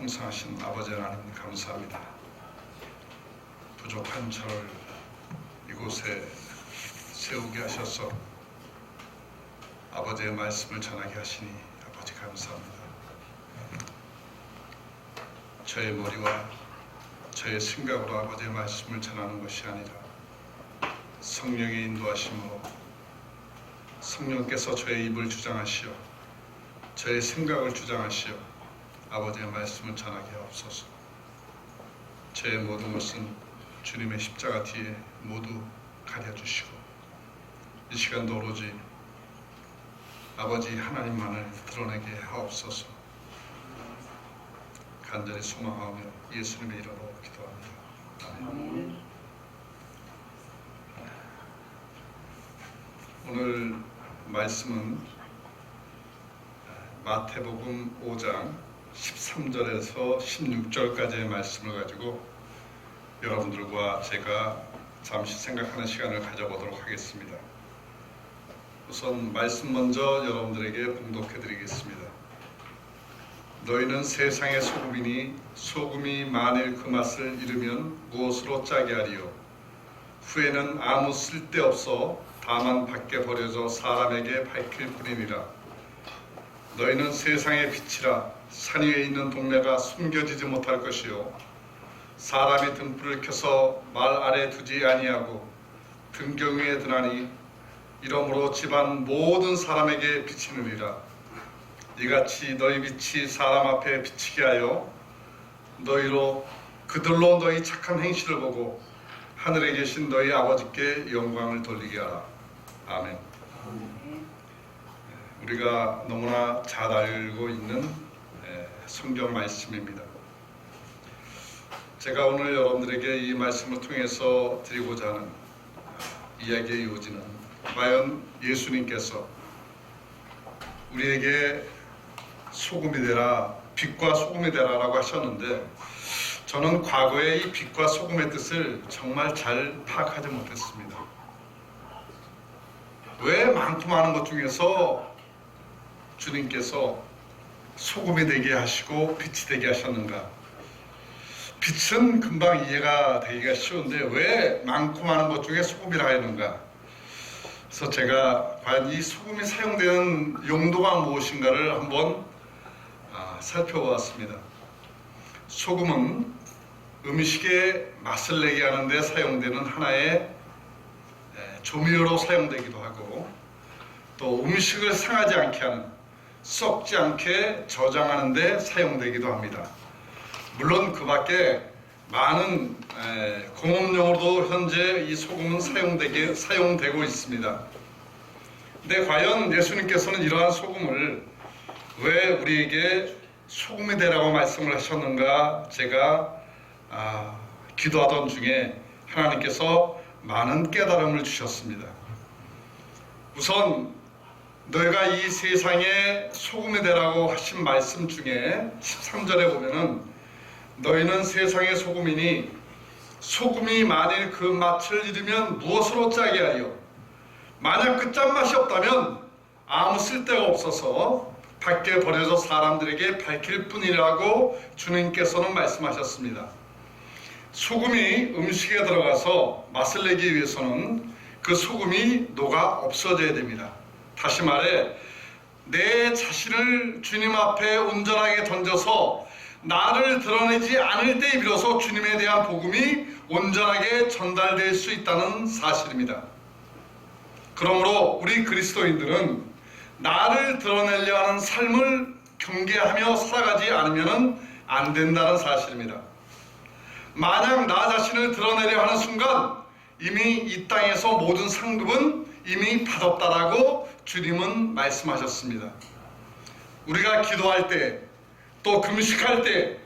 풍성하신 아버지 하나님 감사합니다. 부족한 저를 이곳에 세우게 하셔서 아버지의 말씀을 전하게 하시니 아버지 감사합니다. 저의 머리와 저의 생각으로 아버지의 말씀을 전하는 것이 아니라 성령의 인도하심으로 성령께서 저의 입을 주장하시어 저의 생각을 주장하시어 아버지의 말씀을 전하게 하옵소서. 저의 모든 것은 주님의 십자가 뒤에 모두 가려주시고 이 시간도 오로지 아버지 하나님만을 드러내게 하옵소서. 간절히 소망하며 예수님의 이름으로 기도합니다. 아멘. 오늘 말씀은 마태복음 5장 13절에서 16절까지의 말씀을 가지고 여러분들과 제가 잠시 생각하는 시간을 가져보도록 하겠습니다. 우선 말씀 먼저 여러분들에게 봉독해 드리겠습니다. 너희는 세상의 소금이니 소금이 만일 그 맛을 잃으면 무엇으로 짜게 하리요? 후에는 아무 쓸데없어 다만 밖에 버려져 사람에게 밝힐 뿐이니라. 너희는 세상의 빛이라. 산 위에 있는 동네가 숨겨지지 못할 것이요 사람이 등불을 켜서 말 아래 두지 아니하고 등경 위에 드나니 이러므로 집안 모든 사람에게 비치느니라. 이같이 너희 빛이 사람 앞에 비치게 하여 그들로 너희 착한 행실을 보고 하늘에 계신 너희 아버지께 영광을 돌리게 하라. 아멘. 우리가 너무나 잘 알고 있는 성경 말씀입니다. 제가 오늘 여러분들에게 이 말씀을 통해서 드리고자 하는 이야기의 요지는 과연 예수님께서 우리에게 소금이 되라, 빛과 소금이 되라라고 하셨는데 저는 과거에 이 빛과 소금의 뜻을 정말 잘 파악하지 못했습니다. 왜 많고 많은 것 중에서 주님께서 소금이 되게 하시고 빛이 되게 하셨는가? 빛은 금방 이해가 되기가 쉬운데 왜 많고 많은 것 중에 소금이라 했는가? 그래서 제가 과연 이 소금이 사용되는 용도가 무엇인가를 한번 살펴보았습니다. 소금은 음식에 맛을 내게 하는 데 사용되는 하나의 조미료로 사용되기도 하고 또 음식을 상하지 않게 하는, 썩지 않게 저장하는 데 사용되기도 합니다. 물론 그 밖에 많은 공업용으로도 현재 이 소금은 사용되고 있습니다. 근데 과연 예수님께서는 이러한 소금을 왜 우리에게 소금이 되라고 말씀을 하셨는가? 제가 기도하던 중에 하나님께서 많은 깨달음을 주셨습니다. 우선 너희가 이 세상에 소금이 되라고 하신 말씀 중에 13절에 보면은 너희는 세상의 소금이니 소금이 만일 그 맛을 잃으면 무엇으로 짜게 하리요? 만약 그 짠맛이 없다면 아무 쓸데가 없어서 밖에 버려져 사람들에게 밝힐 뿐이라고 주님께서는 말씀하셨습니다. 소금이 음식에 들어가서 맛을 내기 위해서는 그 소금이 녹아 없어져야 됩니다. 다시 말해 내 자신을 주님 앞에 온전하게 던져서 나를 드러내지 않을 때에 비로소 주님에 대한 복음이 온전하게 전달될 수 있다는 사실입니다. 그러므로 우리 그리스도인들은 나를 드러내려 하는 삶을 경계하며 살아가지 않으면 안 된다는 사실입니다. 만약 나 자신을 드러내려 하는 순간 이미 이 땅에서 모든 상급은 이미 받았다라고 주님은 말씀하셨습니다. 우리가 기도할 때, 또 금식할 때,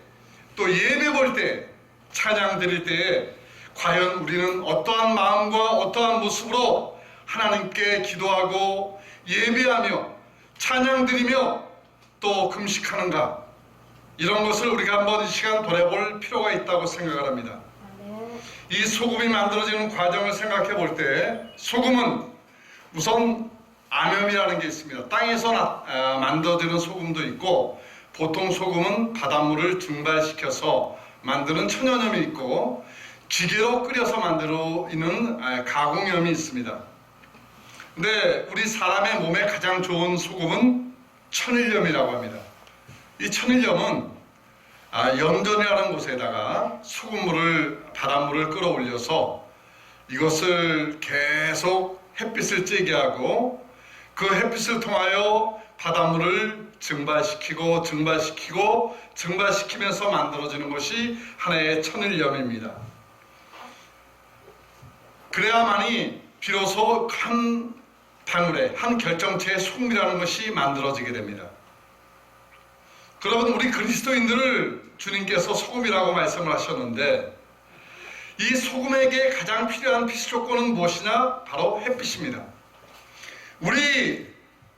또 예배 볼 때, 찬양 드릴 때 과연 우리는 어떠한 마음과 어떠한 모습으로 하나님께 기도하고 예배하며 찬양 드리며 또 금식하는가? 이런 것을 우리가 한번 이 시간 돌아볼 필요가 있다고 생각을 합니다. 이 소금이 만들어지는 과정을 생각해 볼 때 소금은 우선 암염이라는 게 있습니다. 땅에서 만들어지는 소금도 있고 보통 소금은 바닷물을 증발시켜서 만드는 천연염이 있고 기계로 끓여서 만들어있는 가공염이 있습니다. 근데 우리 사람의 몸에 가장 좋은 소금은 천일염이라고 합니다. 이 천일염은 염전이라는 곳에다가 바닷물을 끌어올려서 이것을 계속 햇빛을 쬐게 하고 그 햇빛을 통하여 바닷물을 증발시키면서 만들어지는 것이 하나의 천일염입니다. 그래야만이 비로소 한 방울에 한 결정체의 소금이라는 것이 만들어지게 됩니다. 여러분, 우리 그리스도인들을 주님께서 소금이라고 말씀을 하셨는데 이 소금에게 가장 필요한 필수 조건은 무엇이냐? 바로 햇빛입니다. 우리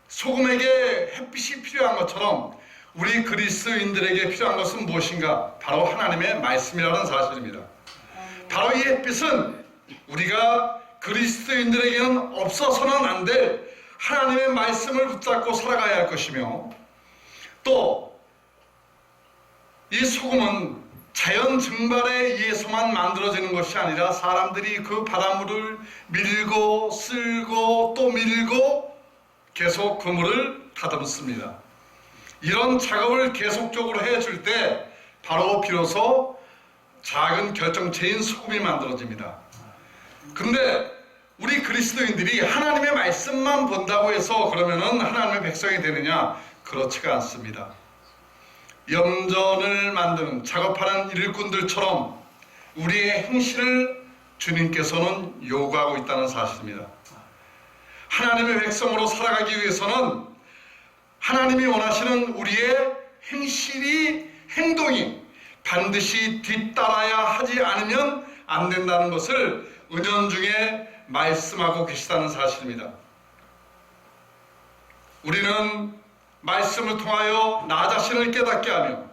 소금에게 햇빛이 필요한 것처럼 우리 그리스도인들에게 필요한 것은 무엇인가? 바로 하나님의 말씀이라는 사실입니다. 바로 이 햇빛은 우리가 그리스도인들에게는 없어서는 안 될 하나님의 말씀을 붙잡고 살아가야 할 것이며, 또 이 소금은 자연 증발에 의해서만 만들어지는 것이 아니라 사람들이 그 바닷물을 밀고 쓸고 또 밀고 계속 그 물을 다듬습니다. 이런 작업을 계속적으로 해줄 때 바로 비로소 작은 결정체인 소금이 만들어집니다. 근데 우리 그리스도인들이 하나님의 말씀만 본다고 해서 그러면은 하나님의 백성이 되느냐? 그렇지가 않습니다. 염전을 만드는 작업하는 일꾼들처럼 우리의 행실을 주님께서는 요구하고 있다는 사실입니다. 하나님의 백성으로 살아가기 위해서는 하나님이 원하시는 우리의 행동이 반드시 뒤따라야 하지 않으면 안 된다는 것을 은연중에 말씀하고 계시다는 사실입니다. 우리는 말씀을 통하여 나 자신을 깨닫게 하며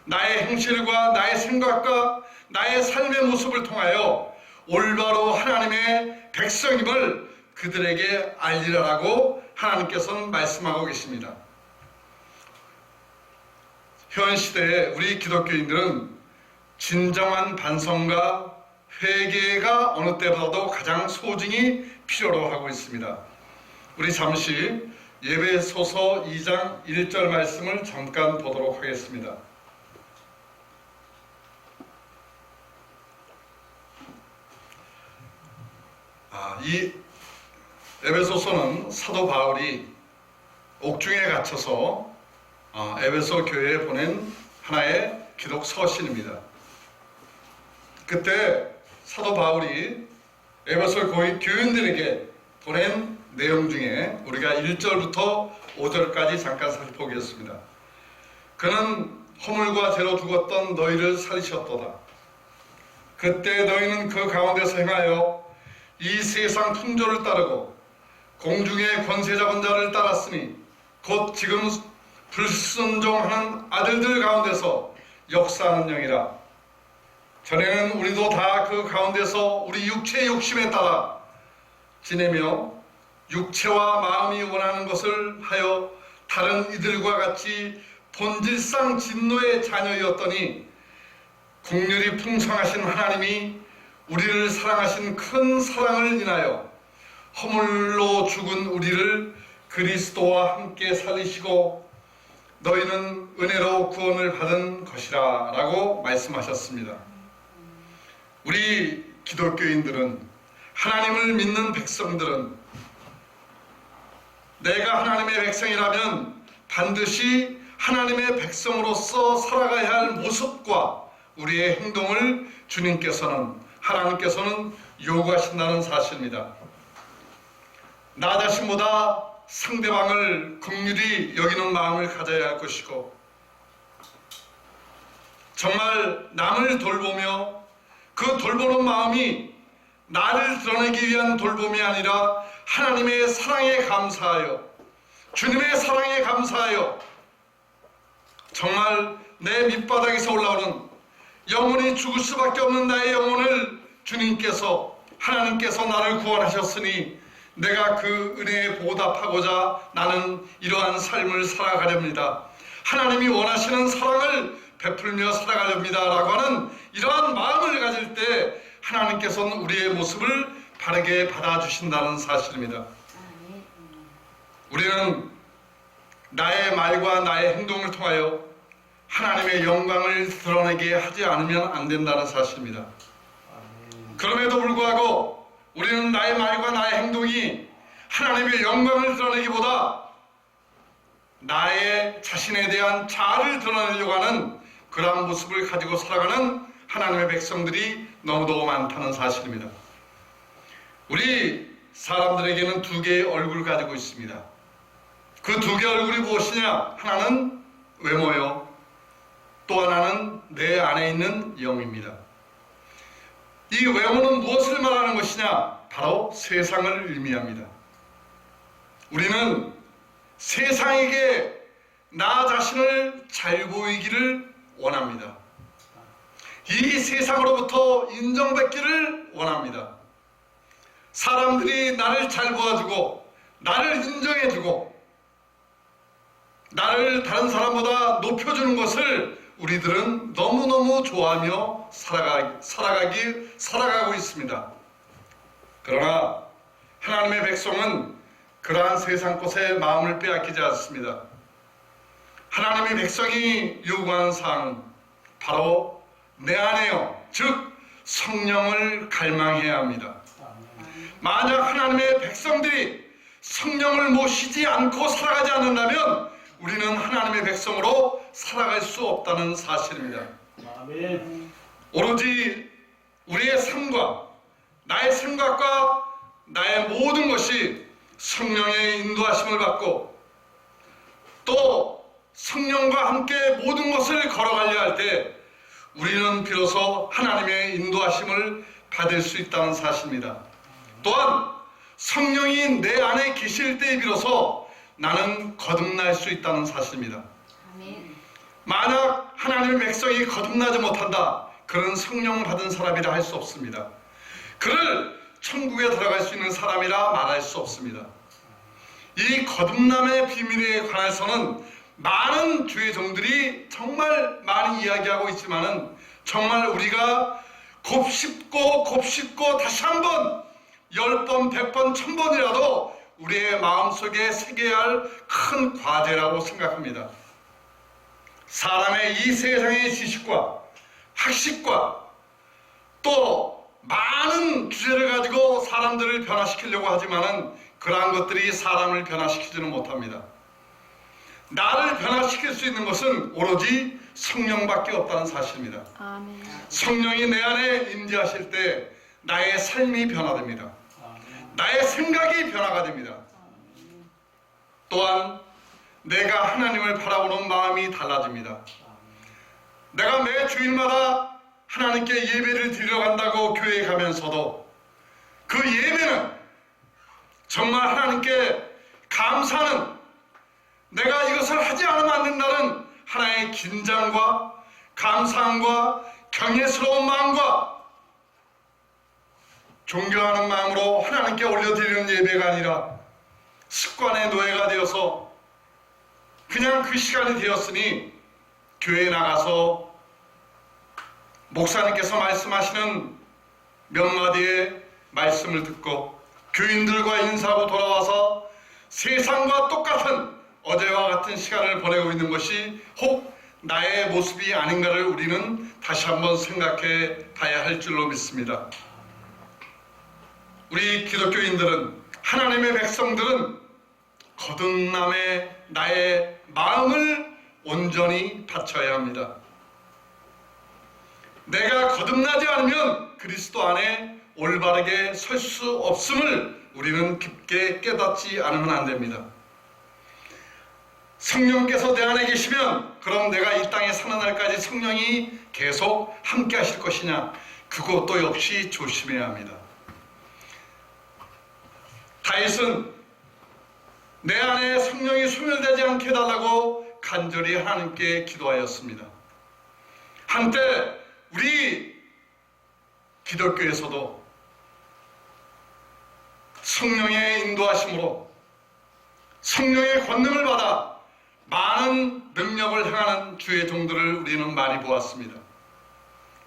나의 행실과 나의 생각과 나의 삶의 모습을 통하여 올바로 하나님의 백성임을 그들에게 알리라고 하나님께서는 말씀하고 계십니다. 현 시대에 우리 기독교인들은 진정한 반성과 회개가 어느 때보다도 가장 소중히 필요로 하고 있습니다. 우리 잠시 예배소서 2장 1절 말씀을 잠깐 보도록 하겠습니다. 이 에베소서는 사도 바울이 옥중에 갇혀서 에베소 교회에 보낸 하나의 기록 서신입니다. 그때 사도 바울이 에베소 교인들에게 보낸 내용 중에 우리가 1절부터 5절까지 잠깐 살펴보겠습니다. 그는 허물과 죄로 죽었던 너희를 살리셨도다. 그때 너희는 그 가운데서 행하여 이 세상 풍조를 따르고 공중의 권세 잡은 자를 따랐으니 곧 지금 불순종하는 아들들 가운데서 역사하는 영이라. 전에는 우리도 다 그 가운데서 우리 육체의 욕심에 따라 지내며 육체와 마음이 원하는 것을 하여 다른 이들과 같이 본질상 진노의 자녀였더니 긍휼이 풍성하신 하나님이 우리를 사랑하신 큰 사랑을 인하여 허물로 죽은 우리를 그리스도와 함께 살리시고 너희는 은혜로 구원을 받은 것이라 라고 말씀하셨습니다. 우리 기독교인들은, 하나님을 믿는 백성들은 내가 하나님의 백성이라면 반드시 하나님의 백성으로서 살아가야 할 모습과 우리의 행동을 하나님께서는 요구하신다는 사실입니다. 나 자신보다 상대방을 긍휼히 여기는 마음을 가져야 할 것이고, 정말 남을 돌보며 그 돌보는 마음이 나를 드러내기 위한 돌봄이 아니라 하나님의 사랑에 감사하여, 주님의 사랑에 감사하여 정말 내 밑바닥에서 올라오는 영원히 죽을 수밖에 없는 나의 영혼을 하나님께서 나를 구원하셨으니 내가 그 은혜에 보답하고자 나는 이러한 삶을 살아가렵니다. 하나님이 원하시는 사랑을 베풀며 살아가렵니다 라고 하는 이러한 마음을 가질 때 하나님께서는 우리의 모습을 바르게 받아주신다는 사실입니다. 우리는 나의 말과 나의 행동을 통하여 하나님의 영광을 드러내게 하지 않으면 안 된다는 사실입니다. 그럼에도 불구하고 우리는 나의 말과 나의 행동이 하나님의 영광을 드러내기보다 나의 자신에 대한 자아를 드러내려고 하는 그러한 모습을 가지고 살아가는 하나님의 백성들이 너무도 많다는 사실입니다. 우리 사람들에게는 두 개의 얼굴을 가지고 있습니다. 그 두 개의 얼굴이 무엇이냐? 하나는 외모요, 또 하나는 내 안에 있는 영입니다. 이 외모는 무엇을 말하는 것이냐? 바로 세상을 의미합니다. 우리는 세상에게 나 자신을 잘 보이기를 원합니다. 이 세상으로부터 인정받기를 원합니다. 사람들이 나를 잘 보아주고 나를 인정해주고 나를 다른 사람보다 높여주는 것을 우리들은 너무너무 좋아하며 살아가고 있습니다. 그러나 하나님의 백성은 그러한 세상 것에 마음을 빼앗기지 않습니다. 하나님의 백성이 요구하는 사항은 바로 내 안에요, 즉 성령을 갈망해야 합니다. 만약 하나님의 백성들이 성령을 모시지 않고 살아가지 않는다면 우리는 하나님의 백성으로 살아갈 수 없다는 사실입니다. 아멘. 오로지 우리의 삶과 나의 생각과 나의 모든 것이 성령의 인도하심을 받고 또 성령과 함께 모든 것을 걸어가려 할 때 우리는 비로소 하나님의 인도하심을 받을 수 있다는 사실입니다. 또한 성령이 내 안에 계실 때에 비로소 나는 거듭날 수 있다는 사실입니다. 만약 하나님의 백성이 거듭나지 못한다, 그는 성령 받은 사람이라 할 수 없습니다. 그를 천국에 들어갈 수 있는 사람이라 말할 수 없습니다. 이 거듭남의 비밀에 관해서는 많은 주의 종들이 정말 많이 이야기하고 있지만은 정말 우리가 곱씹고 다시 한번 10번, 100번, 1000번이라도 우리의 마음속에 새겨야 할 큰 과제라고 생각합니다. 사람의 이 세상의 지식과 학식과 또 많은 주제를 가지고 사람들을 변화시키려고 하지만은 그러한 것들이 사람을 변화시키지는 못합니다. 나를 변화시킬 수 있는 것은 오로지 성령밖에 없다는 사실입니다. 아멘. 성령이 내 안에 임재하실 때 나의 삶이 변화됩니다. 나의 생각이 변화가 됩니다. 또한 내가 하나님을 바라보는 마음이 달라집니다. 내가 매 주일마다 하나님께 예배를 드리러 간다고 교회에 가면서도 그 예배는 정말 하나님께 감사하는, 내가 이것을 하지 않으면 안 된다는 하나의 긴장과 감사함과 경외스러운 마음과 존경하는 마음으로 하나님께 올려드리는 예배가 아니라 습관의 노예가 되어서 그냥 그 시간이 되었으니 교회에 나가서 목사님께서 말씀하시는 몇 마디의 말씀을 듣고 교인들과 인사하고 돌아와서 세상과 똑같은 어제와 같은 시간을 보내고 있는 것이 혹 나의 모습이 아닌가를 우리는 다시 한번 생각해 봐야 할 줄로 믿습니다. 우리 기독교인들은, 하나님의 백성들은 거듭남에 나의 마음을 온전히 바쳐야 합니다. 내가 거듭나지 않으면 그리스도 안에 올바르게 설 수 없음을 우리는 깊게 깨닫지 않으면 안 됩니다. 성령께서 내 안에 계시면 그럼 내가 이 땅에 사는 날까지 성령이 계속 함께 하실 것이냐? 그것도 역시 조심해야 합니다. 다윗은 내 안에 성령이 소멸되지 않게 해달라고 간절히 하나님께 기도하였습니다. 한때 우리 기독교에서도 성령의 인도하심으로 성령의 권능을 받아 많은 능력을 행하는 주의 종들을 우리는 많이 보았습니다.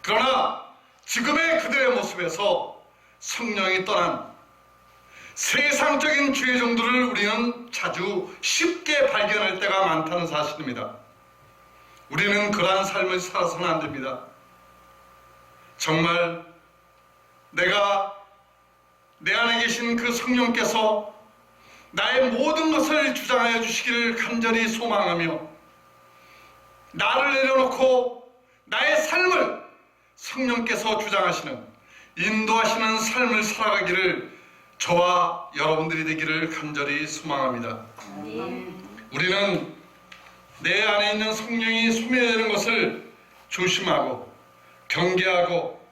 그러나 지금의 그들의 모습에서 성령이 떠난 세상적인 주의 종들을 우리는 자주 쉽게 발견할 때가 많다는 사실입니다. 우리는 그러한 삶을 살아서는 안 됩니다. 정말 내가 내 안에 계신 그 성령께서 나의 모든 것을 주장하여 주시기를 간절히 소망하며 나를 내려놓고 나의 삶을 성령께서 주장하시는 인도하시는 삶을 살아가기를 저와 여러분들이 되기를 간절히 소망합니다. 우리는 내 안에 있는 성령이 소멸되는 것을 조심하고 경계하고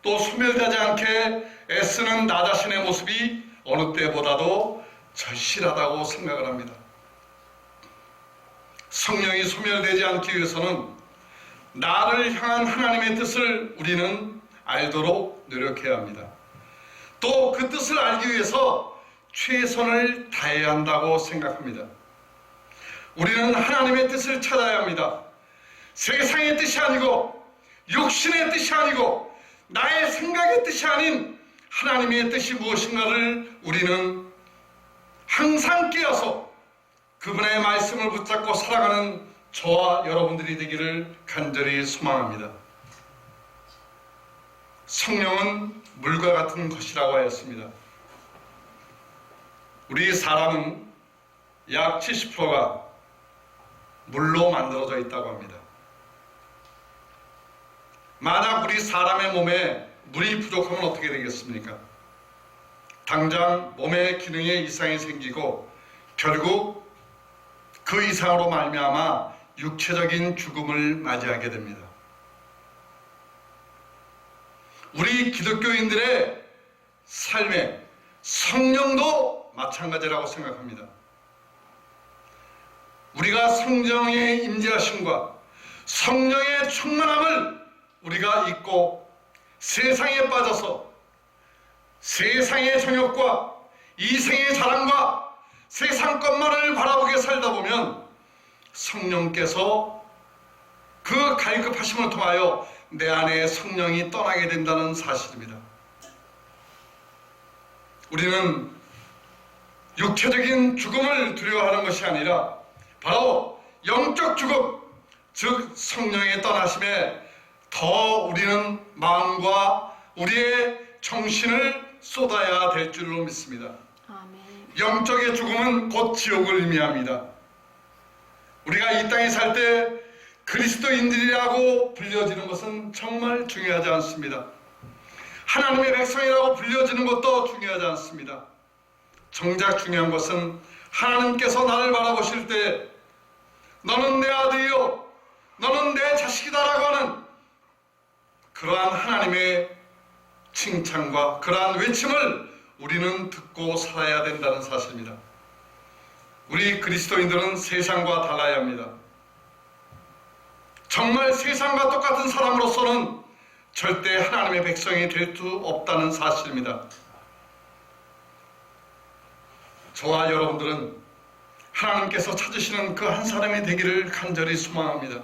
또 소멸되지 않게 애쓰는 나 자신의 모습이 어느 때보다도 절실하다고 생각을 합니다. 성령이 소멸되지 않기 위해서는 나를 향한 하나님의 뜻을 우리는 알도록 노력해야 합니다. 또 그 뜻을 알기 위해서 최선을 다해야 한다고 생각합니다. 우리는 하나님의 뜻을 찾아야 합니다. 세상의 뜻이 아니고 육신의 뜻이 아니고 나의 생각의 뜻이 아닌 하나님의 뜻이 무엇인가를 우리는 항상 깨어서 그분의 말씀을 붙잡고 살아가는 저와 여러분들이 되기를 간절히 소망합니다. 성령은 물과 같은 것이라고 하였습니다. 우리 사람은 약 70%가 물로 만들어져 있다고 합니다. 만약 우리 사람의 몸에 물이 부족하면 어떻게 되겠습니까? 당장 몸의 기능에 이상이 생기고 결국 그 이상으로 말미암아 육체적인 죽음을 맞이하게 됩니다. 우리 기독교인들의 삶에 성령도 마찬가지라고 생각합니다. 우리가 성령의 임재하심과 성령의 충만함을 우리가 잊고 세상에 빠져서 세상의 정욕과 이생의 자랑과 세상 것만을 바라보게 살다 보면 성령께서 그 갈급하심을 통하여 내 안에 성령이 떠나게 된다는 사실입니다. 우리는 육체적인 죽음을 두려워하는 것이 아니라 바로 영적 죽음, 즉 성령의 떠나심에 더 우리는 마음과 우리의 정신을 쏟아야 될 줄로 믿습니다. 아멘. 영적의 죽음은 곧 지옥을 의미합니다. 우리가 이 땅에 살 때 그리스도인들이라고 불려지는 것은 정말 중요하지 않습니다. 하나님의 백성이라고 불려지는 것도 중요하지 않습니다. 정작 중요한 것은 하나님께서 나를 바라보실 때 너는 내 아들이요 너는 내 자식이다라고 하는 그러한 하나님의 칭찬과 그러한 외침을 우리는 듣고 살아야 된다는 사실입니다. 우리 그리스도인들은 세상과 달라야 합니다. 정말 세상과 똑같은 사람으로서는 절대 하나님의 백성이 될 수 없다는 사실입니다. 저와 여러분들은 하나님께서 찾으시는 그 한 사람이 되기를 간절히 소망합니다.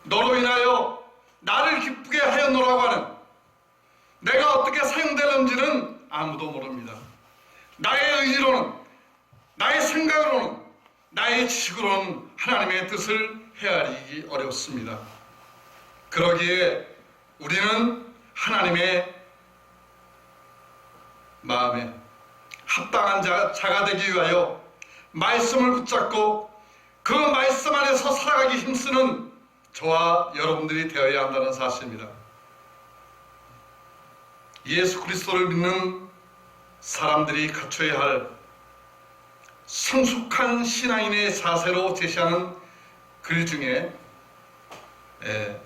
너로 인하여 나를 기쁘게 하였노라고 하는 내가 어떻게 사용되는지는 아무도 모릅니다. 나의 의지로는 나의 생각으로는 나의 지식으로는 하나님의 뜻을 헤아리기 어렵습니다. 그러기에 우리는 하나님의 마음에 합당한 자가 되기 위하여 말씀을 붙잡고 그 말씀 안에서 살아가기 힘쓰는 저와 여러분들이 되어야 한다는 사실입니다. 예수 그리스도를 믿는 사람들이 갖춰야 할 성숙한 신앙인의 자세로 제시하는 글 중에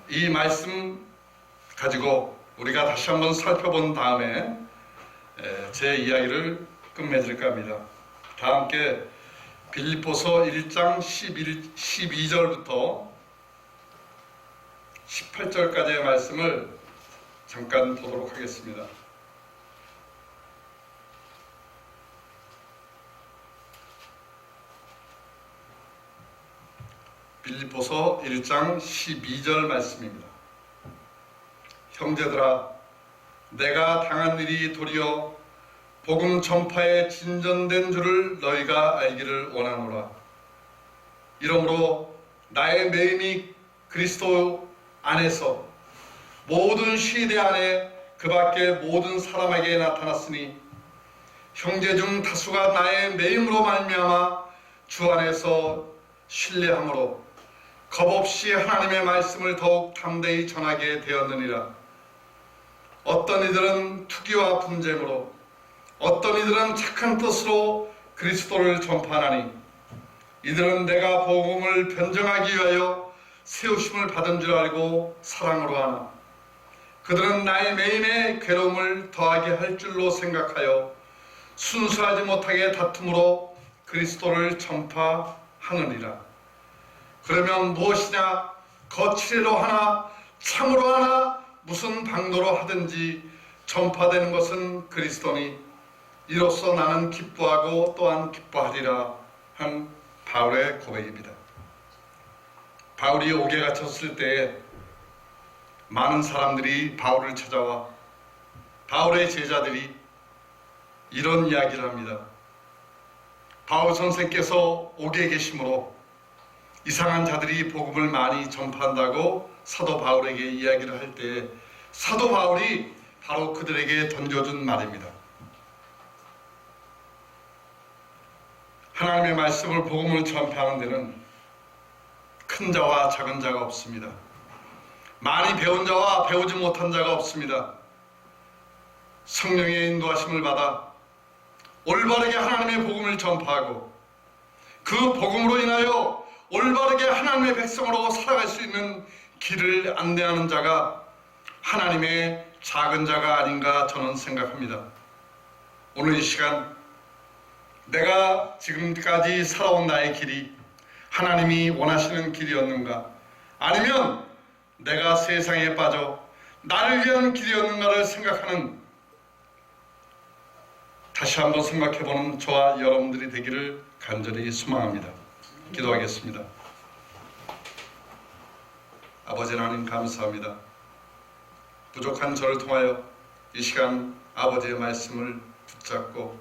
이 말씀 가지고 우리가 다시 한번 살펴본 다음에 제 이야기를 끝맺을까 합니다. 다 함께 빌립보서 1장 12절부터 18절까지의 말씀을 잠깐 보도록 하겠습니다. 빌립보서 1장 12절 말씀입니다. 형제들아, 내가 당한 일이 도리어 복음 전파에 진전된 줄을 너희가 알기를 원하노라. 이러므로 나의 매임이 그리스도 안에서 모든 시대 안에 그 밖에 모든 사람에게 나타났으니 형제 중 다수가 나의 매임으로 말미암아 주 안에서 신뢰함으로 겁없이 하나님의 말씀을 더욱 담대히 전하게 되었느니라. 어떤 이들은 투기와 분쟁으로, 어떤 이들은 착한 뜻으로 그리스도를 전파하나니 이들은 내가 복음을 변정하기 위하여 세우심을 받은 줄 알고 사랑으로 하나 그들은 나의 매임에 괴로움을 더하게 할 줄로 생각하여 순수하지 못하게 다툼으로 그리스도를 전파하느니라. 그러면 무엇이냐? 거칠애로 하나 참으로 하나 무슨 방도로 하든지 전파되는 것은 그리스도니 이로써 나는 기뻐하고 또한 기뻐하리라 한 바울의 고백입니다. 바울이 옥에 갇혔을 때에 많은 사람들이 바울을 찾아와 바울의 제자들이 이런 이야기를 합니다. 바울 선생께서 옥에 계심으로 이상한 자들이 복음을 많이 전파한다고 사도 바울에게 이야기를 할 때 사도 바울이 바로 그들에게 던져준 말입니다. 하나님의 말씀을 복음을 전파하는 데는 큰 자와 작은 자가 없습니다. 많이 배운 자와 배우지 못한 자가 없습니다. 성령의 인도하심을 받아 올바르게 하나님의 복음을 전파하고 그 복음으로 인하여 올바르게 하나님의 백성으로 살아갈 수 있는 길을 안내하는 자가 하나님의 작은 자가 아닌가 저는 생각합니다. 오늘 이 시간 내가 지금까지 살아온 나의 길이 하나님이 원하시는 길이었는가, 아니면 내가 세상에 빠져 나를 위한 길이었는가를 생각하는, 다시 한번 생각해보는 저와 여러분들이 되기를 간절히 소망합니다. 기도하겠습니다. 아버지 하나님 감사합니다. 부족한 저를 통하여 이 시간 아버지의 말씀을 붙잡고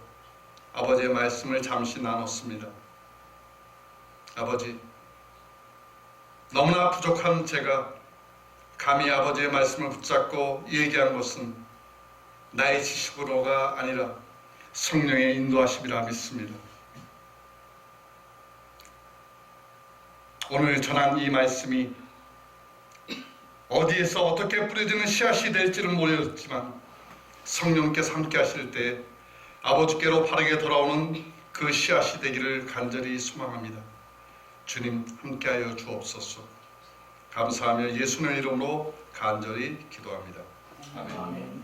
아버지의 말씀을 잠시 나눴습니다. 아버지, 너무나 부족한 제가 감히 아버지의 말씀을 붙잡고 얘기한 것은 나의 지식으로가 아니라 성령의 인도하심이라 믿습니다. 오늘 전한 이 말씀이 어디에서 어떻게 뿌려지는 씨앗이 될지는 모르겠지만 성령께서 함께 하실 때 아버지께로 바르게 돌아오는 그 씨앗이 되기를 간절히 소망합니다. 주님 함께하여 주옵소서. 감사하며 예수님의 이름으로 간절히 기도합니다. 아멘.